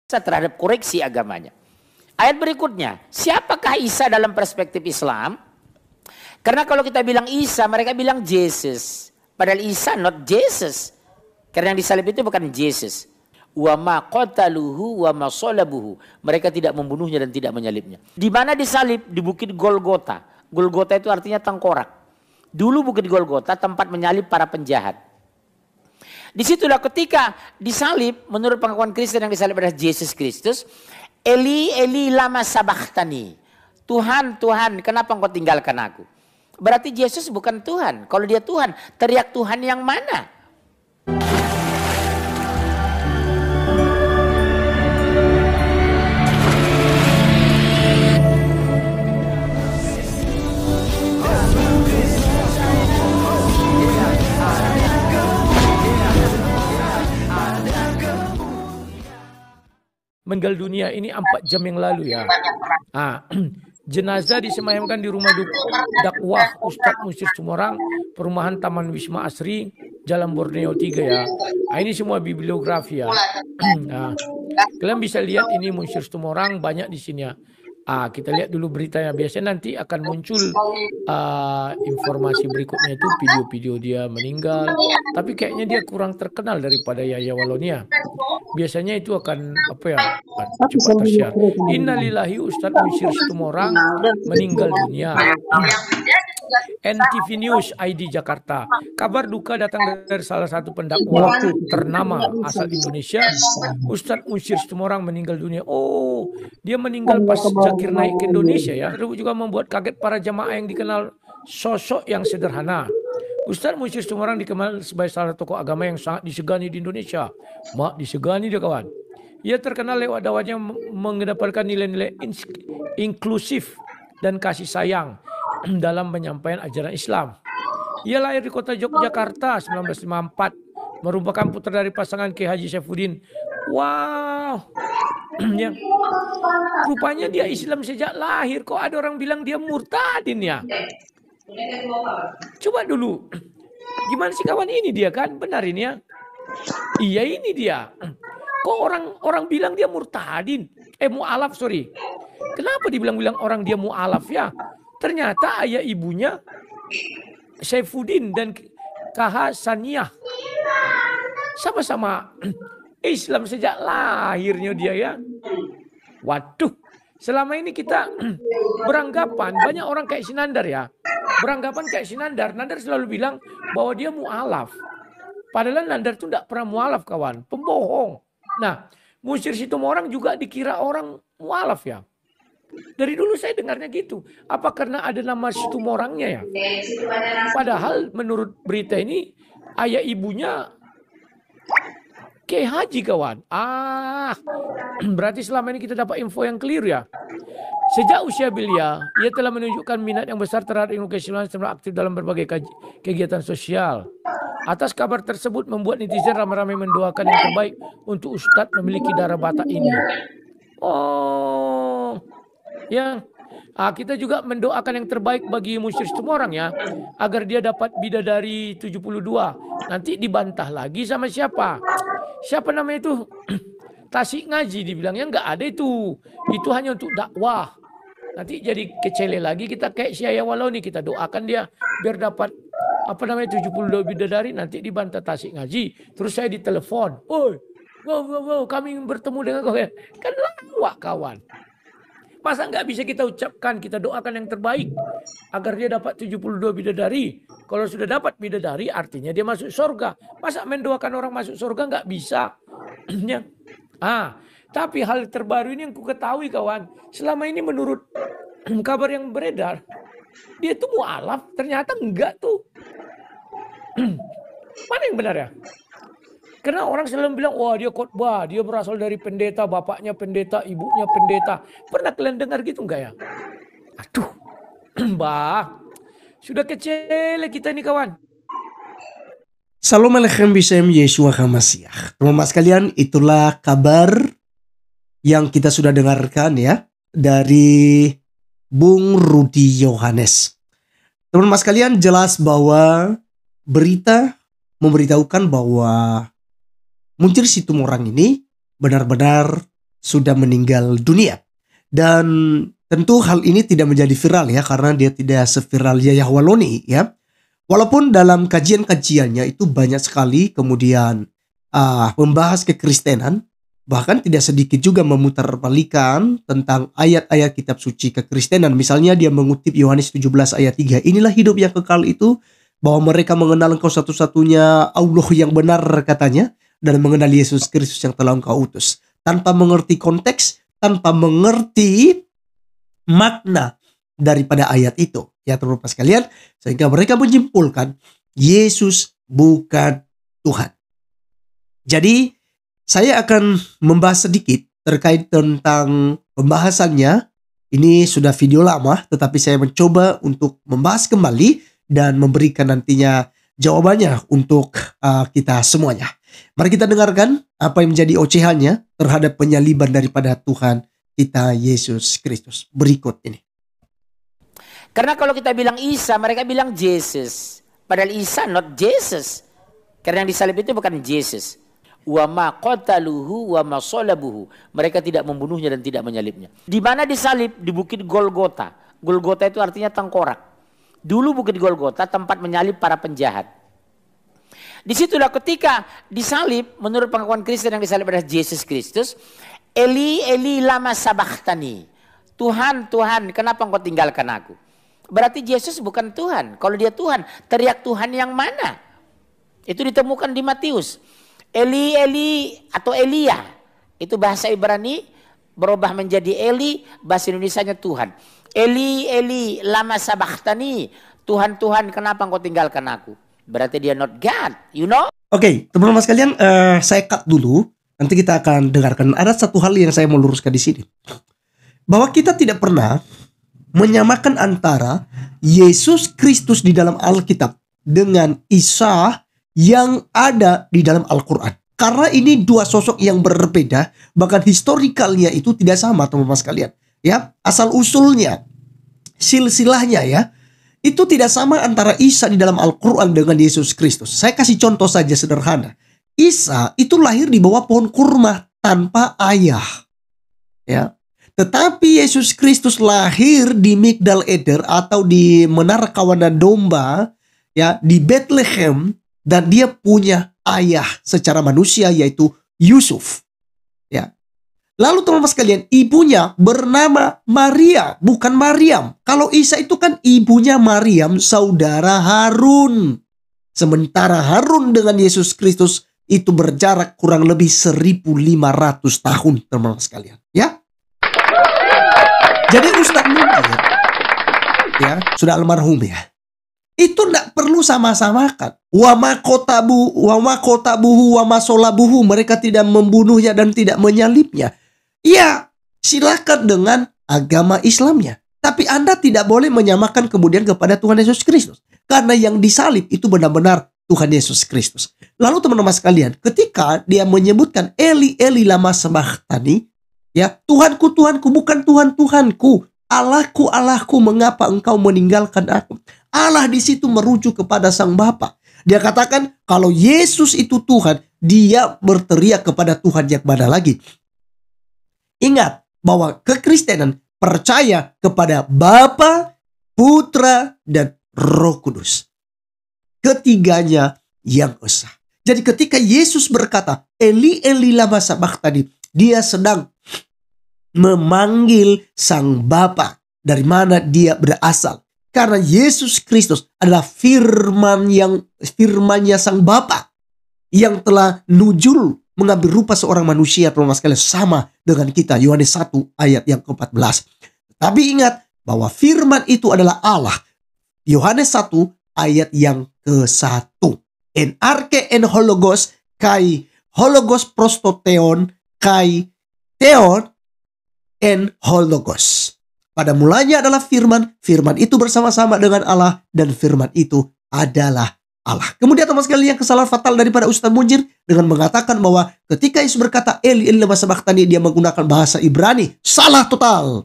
terhadap koreksi agamanya. Ayat berikutnya, siapakah Isa dalam perspektif Islam? Karena kalau kita bilang Isa, mereka bilang Jesus. Padahal Isa not Jesus. Karena yang disalib itu bukan Jesus. Wa ma qataluhu wa ma salabuhu. Mereka tidak membunuhnya dan tidak menyalibnya. Di mana disalib? Di Bukit Golgota. Golgota itu artinya tengkorak. Dulu Bukit Golgota tempat menyalib para penjahat. Disitulah ketika disalib, menurut pengakuan Kristen yang disalib adalah Yesus Kristus. Eli, Eli, lama sabachthani. Tuhan, Tuhan, kenapa engkau tinggalkan aku? Berarti Yesus bukan Tuhan. Kalau dia Tuhan, teriak Tuhan yang mana? Meninggal dunia ini 4 jam yang lalu ya. Jenazah disemayamkan di rumah dakwah Ustadz Musyir Tumorang, perumahan Taman Wisma Asri, Jalan Borneo 3 ya. Ini semua bibliografi ya. Kalian bisa lihat ini Musyir Tumorang banyak di sini ya. Kita lihat dulu beritanya. Biasanya nanti akan muncul informasi berikutnya itu video-video dia meninggal. Tapi kayaknya dia kurang terkenal daripada Yahya Walonia. Biasanya itu akan cepat tersiar. Innalillahi Ustadz Musyir Tumorang meninggal dunia. NTV News ID Jakarta. Kabar duka datang dari salah satu pendakwah ternama asal Indonesia. Ustadz Musyir Tumorang meninggal dunia. Oh, dia meninggal pas Zakir naik ke Indonesia ya. Itu juga membuat kaget para jamaah yang dikenal sosok yang sederhana. Ustadz Musyir Tumorang dikenal sebagai salah satu tokoh agama yang sangat disegani di Indonesia. Disegani dia kawan. Ia terkenal lewat dakwahnya mengedepankan nilai-nilai inklusif dan kasih sayang dalam penyampaian ajaran Islam. Ia lahir di kota Yogyakarta 1954, merupakan putra dari pasangan Kiai Haji Saifuddin. Wow, ya. Rupanya dia Islam sejak lahir. Kok ada orang bilang dia murtadin ya? Coba dulu, gimana sih kawan ini dia kan? Benar ini ya? Iya ini dia. Kok orang bilang dia murtadin? Mu'alaf sorry. Kenapa dibilang-bilang orang dia mu'alaf ya? Ternyata ayah ibunya Saifuddin dan KH Saniyah sama-sama Islam sejak lahirnya dia ya. Waduh, selama ini kita beranggapan banyak orang kayak Sinandar ya. Beranggapan kayak Sinandar. Nandar selalu bilang bahwa dia mu'alaf. Padahal Nandar itu tidak pernah mu'alaf kawan. Pembohong. Nah, Musyir Tumorang juga dikira orang mu'alaf ya. Dari dulu saya dengarnya gitu. Apa karena ada nama Tumorangnya ya? Padahal menurut berita ini ayah ibunya Kiai Haji kawan. Berarti selama ini kita dapat info yang clear ya. Sejak usia belia, ia telah menunjukkan minat yang besar terhadap ilmu keislaman serta aktif dalam berbagai kegiatan sosial. Atas kabar tersebut membuat netizen ramai-ramai mendoakan yang terbaik untuk Ustadz memiliki darah Batak ini. Oh, ya. Kita juga mendoakan yang terbaik bagi Musyir Tumorang ya, agar dia dapat bidadari 72. Nanti dibantah lagi sama siapa? Siapa namanya itu? Tasik ngaji dibilangnya nggak ada itu. Itu hanya untuk dakwah. Nanti jadi kecele lagi kita kayak si Yahya Walonia, kita doakan dia biar dapat 72 bidadari. Nanti dibantah Tasik ngaji. Terus saya ditelepon. Oi, wow, kami bertemu dengan kau. Kan lawak kawan. Masa nggak bisa kita ucapkan, kita doakan yang terbaik agar dia dapat 72 bidadari. Kalau sudah dapat bidadari artinya dia masuk surga. Masa mendoakan orang masuk surga nggak bisa? Tapi hal terbaru ini yang ku ketahui kawan. Selama ini menurut kabar yang beredar, dia tuh mu'alaf. Ternyata enggak tuh. Mana yang benar ya? Karena orang selalu bilang, wah dia khotbah, dia berasal dari pendeta, bapaknya pendeta, ibunya pendeta. Pernah kalian dengar gitu enggak ya? Aduh, Mbah, sudah kecil kita ini kawan. Salam alaikum bismillah Yeshua HaMashiach. Teman-teman sekalian, itulah kabar yang kita sudah dengarkan ya dari Bung Rudi Yohanes. Teman-teman sekalian, jelas bahwa berita memberitahukan bahwa Musyir Tumorang ini benar-benar sudah meninggal dunia. Dan tentu hal ini tidak menjadi viral ya, karena dia tidak seviral Yahya Waloni ya. Walaupun dalam kajian-kajiannya itu banyak sekali kemudian membahas kekristenan, bahkan tidak sedikit juga memutarbalikan tentang ayat-ayat kitab suci kekristenan. Misalnya dia mengutip Yohanes 17 ayat 3, inilah hidup yang kekal itu, bahwa mereka mengenal Engkau satu-satunya Allah yang benar katanya, dan mengenal Yesus Kristus yang telah Engkau utus. Tanpa mengerti konteks, tanpa mengerti makna daripada ayat itu. Ya teman-teman sekalian, sehingga mereka menyimpulkan Yesus bukan Tuhan. Jadi saya akan membahas sedikit terkait tentang pembahasannya. Ini sudah video lama, tetapi saya mencoba untuk membahas kembali dan memberikan nantinya jawabannya untuk kita semuanya. Mari kita dengarkan apa yang menjadi ocehannya terhadap penyaliban daripada Tuhan kita Yesus Kristus. Berikut ini. Karena kalau kita bilang Isa, mereka bilang Jesus. Padahal Isa not Jesus. Karena yang disalib itu bukan Jesus. Wa ma qataluhu wa ma salabuhu. Mereka tidak membunuhnya dan tidak menyalibnya. Di mana disalib? Di Bukit Golgota. Golgota itu artinya tengkorak. Dulu Bukit Golgota tempat menyalib para penjahat. Disitulah ketika disalib, menurut pengakuan Kristen yang disalib adalah Yesus Kristus. Eli, Eli lama sabachthani. Tuhan, Tuhan, kenapa engkau tinggalkan aku? Berarti Yesus bukan Tuhan. Kalau dia Tuhan, teriak Tuhan yang mana? Itu ditemukan di Matius. Eli, Eli atau Elia. Itu bahasa Ibrani berubah menjadi Eli, bahasa Indonesianya Tuhan. Eli, Eli, lama sabachthani. Tuhan, Tuhan, kenapa engkau tinggalkan aku? Berarti dia not God, you know? Oke, teman-teman sekalian, saya cut dulu. Nanti kita akan dengarkan. Ada satu hal yang saya mau luruskan di sini. Bahwa kita tidak pernah menyamakan antara Yesus Kristus di dalam Alkitab dengan Isa yang ada di dalam Al-Quran. Karena ini dua sosok yang berbeda, bahkan historikalnya itu tidak sama teman-teman sekalian. Ya, asal usulnya, silsilahnya ya, itu tidak sama antara Isa di dalam Al-Quran dengan Yesus Kristus. Saya kasih contoh saja sederhana. Isa itu lahir di bawah pohon kurma tanpa ayah. Ya. Tetapi Yesus Kristus lahir di Migdal Eder atau di Menara Kawanan Domba, ya, di Bethlehem, dan dia punya ayah secara manusia yaitu Yusuf. Ya. Lalu teman-teman sekalian, ibunya bernama Maria, bukan Maryam. Kalau Isa itu kan ibunya Maryam, saudara Harun. Sementara Harun dengan Yesus Kristus itu berjarak kurang lebih 1.500 tahun teman-teman sekalian. Ya. Jadi Ustadz Munir, ya, sudah almarhum ya, itu tidak perlu sama-samakan. Wa ma qatabuhu wa ma salabuhu. Mereka tidak membunuhnya dan tidak menyalibnya. Ya, silakan dengan agama Islamnya. Tapi Anda tidak boleh menyamakan kemudian kepada Tuhan Yesus Kristus. Karena yang disalib itu benar-benar Tuhan Yesus Kristus. Lalu teman-teman sekalian, ketika dia menyebutkan Eli, Eli lama sabachthani, ya, Tuhanku, Tuhanku, bukan Tuhan, Tuhanku. Allahku, Allahku, mengapa engkau meninggalkan aku? Allah di situ merujuk kepada Sang Bapa. Dia katakan kalau Yesus itu Tuhan, dia berteriak kepada Tuhan yang mana lagi. Ingat bahwa kekristenan percaya kepada Bapa, Putra, dan Roh Kudus. Ketiganya yang esa. Jadi ketika Yesus berkata, Eli, Eli lama sabachthani, dia sedang memanggil Sang Bapa. Dari mana dia berasal? Karena Yesus Kristus adalah firman-nya Sang Bapa yang telah nujul mengambil rupa seorang manusia, teman-teman sekalian, sama dengan kita. Yohanes 1 ayat yang ke-14. Tapi ingat bahwa firman itu adalah Allah. Yohanes 1 ayat yang ke-1. En arche en hologos kai hologos prostoteon kai theon en hologos. Pada mulanya adalah firman, firman itu bersama-sama dengan Allah, dan firman itu adalah Allah. Kemudian teman sekalian, yang kesalahan fatal daripada Ustaz Munjir dengan mengatakan bahwa ketika Yesus berkata Eli, Eli lama sabachthani, dia menggunakan bahasa Ibrani. Salah total.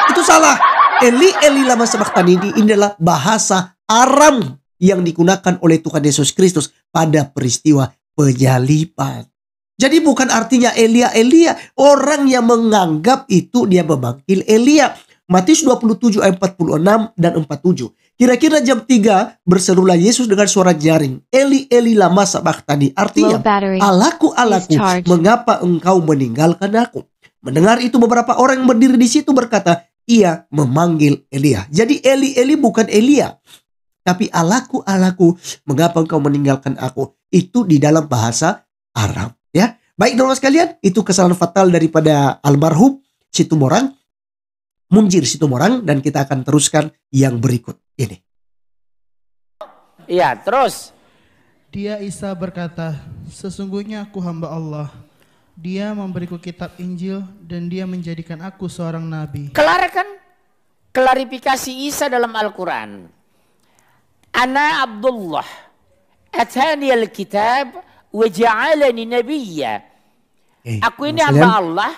Itu salah. Eli, Eli lama sabachthani ini adalah bahasa Aram yang digunakan oleh Tuhan Yesus Kristus pada peristiwa penyaliban. Jadi bukan artinya Elia. Orang yang menganggap itu dia memanggil Elia. Matius 27 ayat 46 dan 47. Kira-kira jam 3 berserulah Yesus dengan suara nyaring. Eli, Eli lama sabachthani. Artinya, Allahku, mengapa engkau meninggalkan aku? Mendengar itu beberapa orang yang berdiri di situ berkata, ia memanggil Elia. Jadi Eli, Eli bukan Elia. Tapi Allahku, mengapa engkau meninggalkan aku? Itu di dalam bahasa Arab. Ya, baik teman-teman sekalian, itu kesalahan fatal daripada almarhum Munjir Situmorang, dan kita akan teruskan yang berikut ini. Iya, terus. Dia Isa berkata, sesungguhnya aku hamba Allah. Dia memberiku kitab Injil dan dia menjadikan aku seorang nabi. Kelar kan? Klarifikasi Isa dalam Al-Quran. Ana Abdullah, atani al-kitab wa ja'alani nabiyya. Aku ini hamba Allah,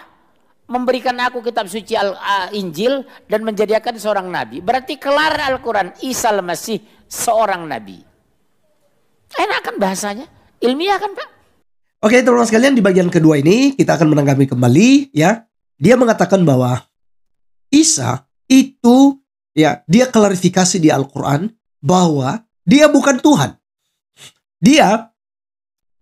memberikan aku kitab suci Injil dan menjadikan seorang nabi. Berarti kelar Al-Quran, Isa al-Masih seorang nabi. Enak kan bahasanya? Ilmiah kan, Pak? Oke, teman-teman sekalian, di bagian kedua ini kita akan menanggapi kembali ya. Dia mengatakan bahwa Isa itu ya, dia klarifikasi di Al-Quran bahwa dia bukan Tuhan. Dia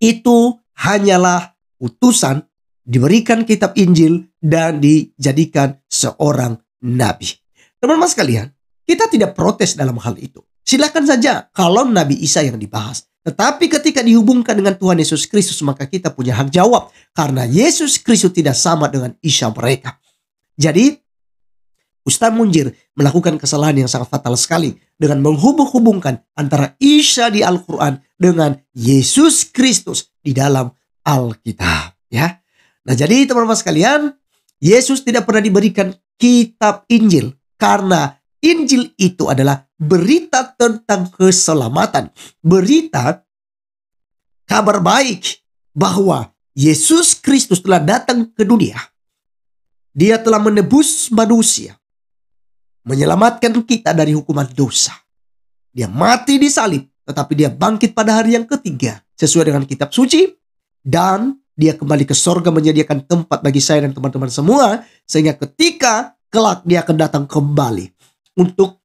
itu hanyalah utusan, diberikan kitab Injil dan dijadikan seorang nabi. Teman-teman sekalian, kita tidak protes dalam hal itu. Silakan saja kalau Nabi Isa yang dibahas. Tetapi ketika dihubungkan dengan Tuhan Yesus Kristus, maka kita punya hak jawab. Karena Yesus Kristus tidak sama dengan Isa mereka. Jadi, Ustaz Munjir melakukan kesalahan yang sangat fatal sekali dengan menghubung-hubungkan antara Isa di Al-Quran dengan Yesus Kristus di dalam Alkitab. Ya. Nah, jadi teman-teman sekalian, Yesus tidak pernah diberikan kitab Injil karena Injil itu adalah berita tentang keselamatan. Berita kabar baik bahwa Yesus Kristus telah datang ke dunia. Dia telah menebus manusia, menyelamatkan kita dari hukuman dosa. Dia mati di salib, tetapi dia bangkit pada hari yang ketiga sesuai dengan kitab suci. Dan dia kembali ke sorga menyediakan tempat bagi saya dan teman-teman semua. Sehingga ketika kelak dia akan datang kembali untuk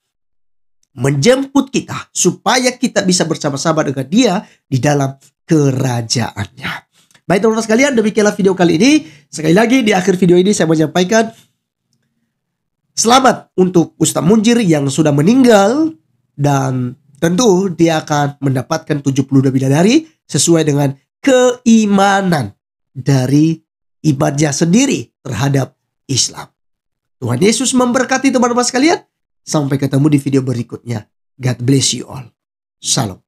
menjemput kita supaya kita bisa bersama-sama dengan dia di dalam kerajaannya. Baik teman-teman sekalian, demikianlah video kali ini. Sekali lagi di akhir video ini saya menyampaikan selamat untuk Ustaz Munjir yang sudah meninggal, dan tentu dia akan mendapatkan 72 bidadari sesuai dengan keimanan dari ibadah sendiri terhadap Islam. Tuhan Yesus memberkati teman-teman sekalian. Sampai ketemu di video berikutnya. God bless you all. Shalom.